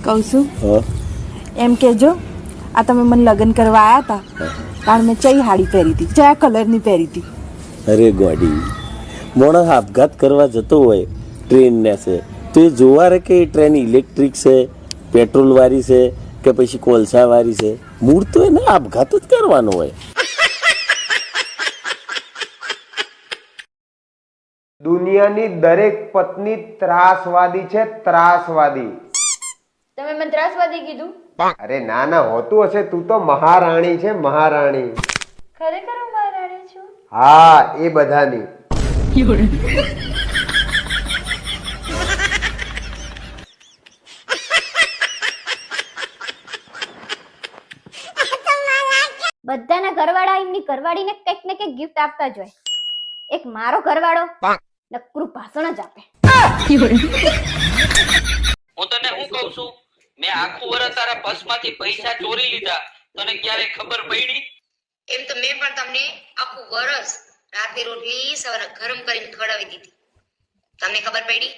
કહું છું એમ કેજો આ તમે મને લગ્ન કરવા આવ્યા હતા તાણ મેં ચઈ હાડી પહેરી હતી કયા કલરની પહેરી હતી? અરે ગોડી, માણસ આપઘાત કરવા જતો હોય ટ્રેન ને છે તો એ જોવા રે કે એ ટ્રેન ઇલેક્ટ્રિક છે, પેટ્રોલ વાળી છે કે પછી કોલસા વાળી છે. મૂળ તો એને આપઘાત જ કરવાનો હોય. દુનિયાની દરેક પત્ની ત્રાસવાદી છે, ત્રાસવાદી. તમે મને ત્રાસવાદી કીધું? અરે ના ના, હોતું હશે. તું તો મહારાણી છે, મહારાણી. ખરેખર હું મહારાણી છું? હા, એ બધાની. બધાના ઘરવાળા એમની ઘરવાળીને કંઈક ને કંઈક ગિફ્ટ આપતા જ હોય. એક મારો ઘરવાળો નકરું ભાષણ જ આપે. હું તને શું કહું છું, મેં આખું વર્ષ તારા પર્સમાંથી પૈસા ચોરી લીધા, તને ક્યારે ખબર પડી? એમ તો મેં પણ તમને આખું વરસ રાતની રોટલી સવારે ગરમ કરીને ખવડાવી દીધી. તમને ખબર પડી?